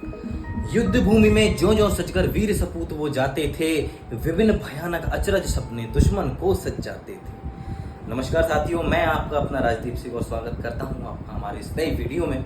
युद्ध भूमि में ज्यों ज्यों सजकर वीर सपूत वो जाते थे, विभिन्न भयानक अचरज सपने दुश्मन को सजाते थे। नमस्कार साथियों, मैं आपका अपना राजदीप सिंह और स्वागत करता हूं आपका हमारे इस नई वीडियो में।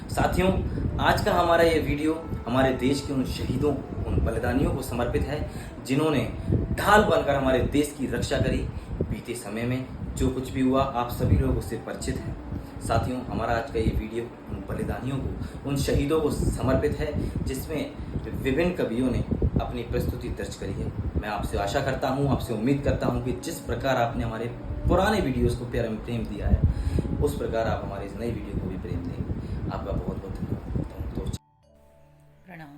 साथियों, आज का हमारा ये वीडियो हमारे देश के उन शहीदों, उन बलिदानियों को समर्पित है जिन्होंने ढाल बनकर हमारे देश की रक्षा करी। बीते समय में जो कुछ भी हुआ आप सभी लोग उससे परिचित हैं। साथियों, हमारा आज का ये वीडियो उन बलिदानियों को, उन शहीदों को समर्पित है जिसमें विभिन्न कवियों ने अपनी प्रस्तुति दर्ज करी है। मैं आपसे आशा करता हूँ, आपसे उम्मीद करता हूँ कि जिस प्रकार आपने हमारे पुराने वीडियोस को प्रेम दिया है, उस प्रकार आप हमारे इस नई वीडियो को भी प्रेम दें। आपका बहुत बहुत धन्यवाद। प्रणाम।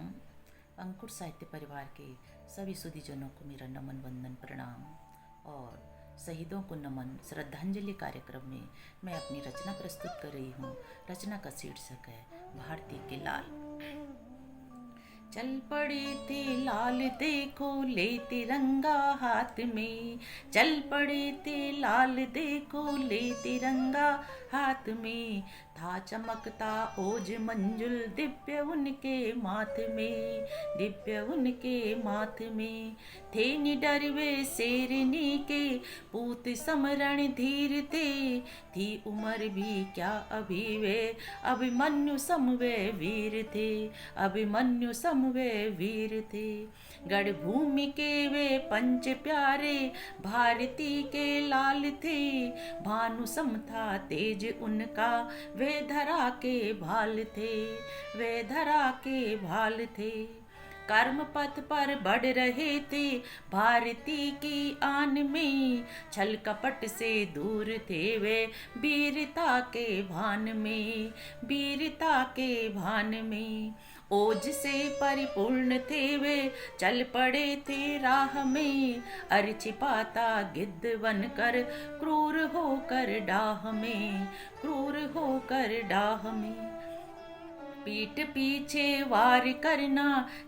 अंकुर साहित्य परिवार के सभी सुधीजनों को मेरा नमन वंदन प्रणाम और शहीदों को नमन श्रद्धांजलि कार्यक्रम में मैं अपनी रचना प्रस्तुत कर रही हूँ। रचना का शीर्षक है भारती के लाल। चल पड़े थे लाल देखो ले तिरंगा हाथ में, चल पड़े थे लाल देखो ले तिरंगा हाथ में, था चमकता ओज मंजुल दिव्य उनके माथ में, दिव्य उनके माथ में, थे निडर वे शेरनी के पूत समरण धीर थे, थी उम्र भी क्या अभी वे अभिमन्यु सम वे वीर थे, अभिमन्यु सम वे वीर थे। गढ़ भूमि के वे पंच प्यारे भारती के लाल थे, भानु सम था तेज उनका वे धरा के भाल थे, वे धरा के भाल थे। कर्म पथ पर बढ़ रहे थे भारती की आन में, छल कपट से दूर थे वे वीरता के भान में, वीरता के भान में। ओज से परिपूर्ण थे वे चल पड़े थे राह में, अर छिपाता गिद्ध बनकर क्रूर होकर डाह में, क्रूर होकर डाह में। पीठ पीछे वार करना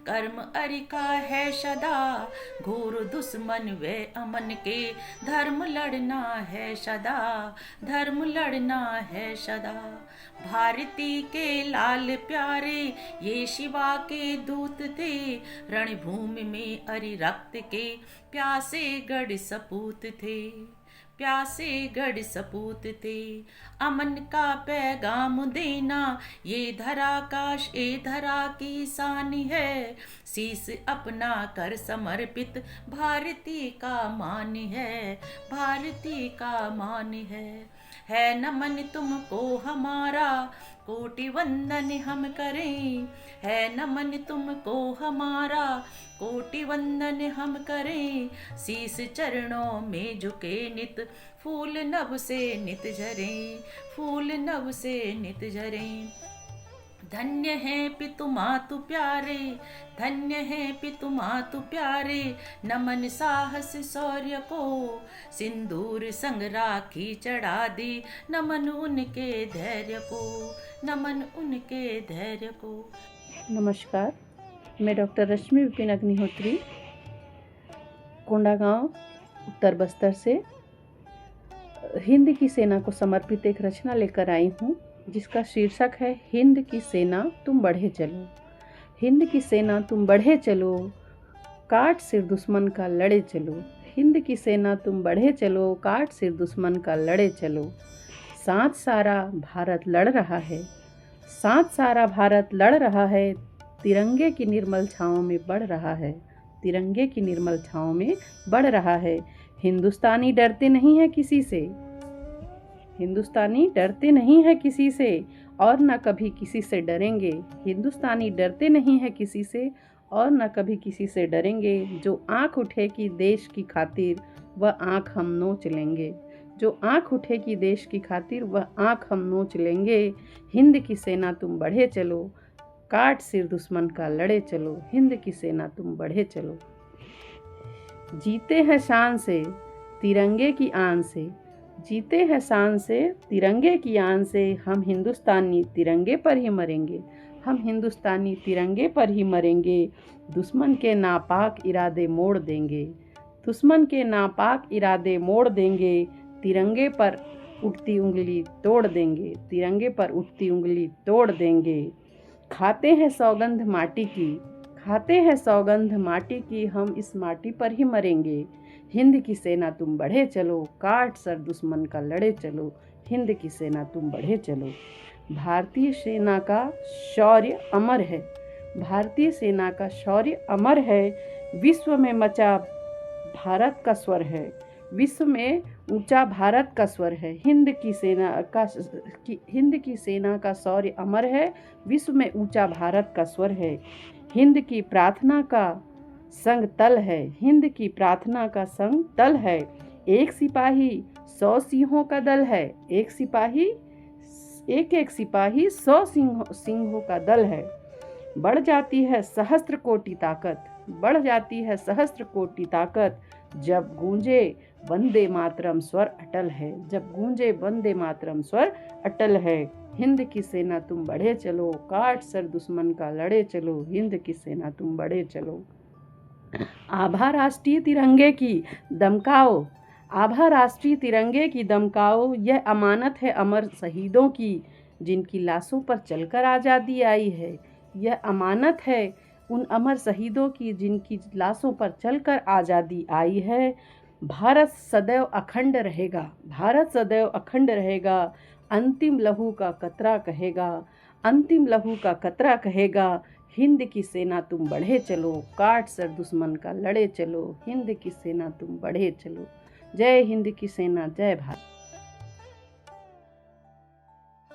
कर्म अरिका है सदा, घोर दुश्मन वे अमन के धर्म लड़ना है सदा, धर्म लड़ना है सदा। भारती के लाल प्यारे ये शिवा के दूत थे, रणभूमि में अरि रक्त के प्यासे गढ़ सपूत थे, प्यासे गढ़ सपूत थे। अमन का पैगाम देना ये धरा काश ए धरा की शान है, शीश अपना कर समर्पित भारती का मान है, भारती का मान है नमन तुमको हमारा कोटि वंदन हम करें, है नमन तुमको हमारा कोटि वंदन हम करें, शीस चरणों में झुके नित फूल नभ से नित झरें, फूल नभ से नित झरें। धन्य है पितु मातु प्यारे, धन्य है पितु मातु प्यारे, नमन साहस शौर्य को, सिंदूर संग राखी चढ़ा दी, नमन उनके धैर्य को, नमन उनके धैर्य को। नमस्कार, मैं डॉक्टर रश्मि विपिन अग्निहोत्री कोंडागांव उत्तर बस्तर से हिंद की सेना को समर्पित एक रचना लेकर आई हूँ, जिसका शीर्षक है हिंद की सेना तुम बढ़े चलो। हिंद की सेना तुम बढ़े चलो, काट सिर दुश्मन का लड़े चलो। हिंद की सेना तुम बढ़े चलो, काट सिर दुश्मन का लड़े चलो। साथ सारा भारत लड़ रहा है, साथ सारा भारत लड़ रहा है, तिरंगे की निर्मल छाँव में बढ़ रहा है, तिरंगे की निर्मल छाँव में बढ़ रहा है। हिंदुस्तानी डरते नहीं हैं किसी से, हिंदुस्तानी डरते नहीं हैं किसी से और न कभी किसी से डरेंगे। हिंदुस्तानी डरते नहीं हैं किसी से और न कभी किसी से डरेंगे। जो आँख उठेगी देश की खातिर वह आँख हम नोच लेंगे, जो आँख उठेगी देश की खातिर वह आँख हम नोच लेंगे। हिंद की सेना तुम बढ़े चलो, काट सिर दुश्मन का लड़े चलो। हिंद की सेना तुम बढ़े चलो। जीते हैं शान से तिरंगे की आन से, जीते हैं शान से तिरंगे की आन से, हम हिंदुस्तानी तिरंगे पर ही मरेंगे, हम हिंदुस्तानी तिरंगे पर ही मरेंगे। दुश्मन के नापाक इरादे मोड़ देंगे, दुश्मन के नापाक इरादे मोड़ देंगे। तिरंगे पर उठती उंगली तोड़ देंगे, तिरंगे पर उठती उंगली तोड़ देंगे। खाते हैं सौगंध माटी की, खाते हैं सौगंध माटी की, हम इस माटी पर ही मरेंगे। हिंद की सेना तुम बढ़े चलो, काट सर दुश्मन का लड़े चलो। हिंद की सेना तुम बढ़े चलो। भारतीय सेना का शौर्य अमर है, भारतीय सेना का शौर्य अमर है। विश्व में मचा भारत का स्वर है, विश्व में ऊंचा भारत का स्वर है। हिंद की सेना का शौर्य अमर है, विश्व में ऊंचा भारत का स्वर है। हिंद की प्रार्थना का संग तल है, हिंद की प्रार्थना का संग तल है। एक सिपाही 100 सिंहों का दल है, एक एक सिपाही 100 सिंहों का दल है। बढ़ जाती है सहस्त्र कोटि ताकत, बढ़ जाती है सहस्त्र कोटि ताकत, जब गूंजे वंदे मातरम स्वर अटल है, जब गूंजे वंदे मातरम स्वर अटल है। हिंद की सेना तुम बढ़े चलो, काट सर दुश्मन का लड़े चलो। हिंद की सेना तुम बढ़े चलो। आभा राष्ट्रीय तिरंगे की दमकाओ, आभा राष्ट्रीय तिरंगे की दमकाओ। यह अमानत है अमर शहीदों की, जिनकी लाशों पर चलकर आज़ादी आई है। यह अमानत है उन अमर शहीदों की, जिनकी लाशों पर चलकर आज़ादी आई है। भारत सदैव अखंड रहेगा, भारत सदैव अखंड रहेगा। अंतिम लहू का कतरा कहेगा, अंतिम लहू का कतरा कहेगा। हिंद की सेना तुम बढ़े चलो, काट सर दुश्मन का लड़े चलो। हिंद की सेना तुम बढ़े चलो। जय हिंद की सेना, जय भारत।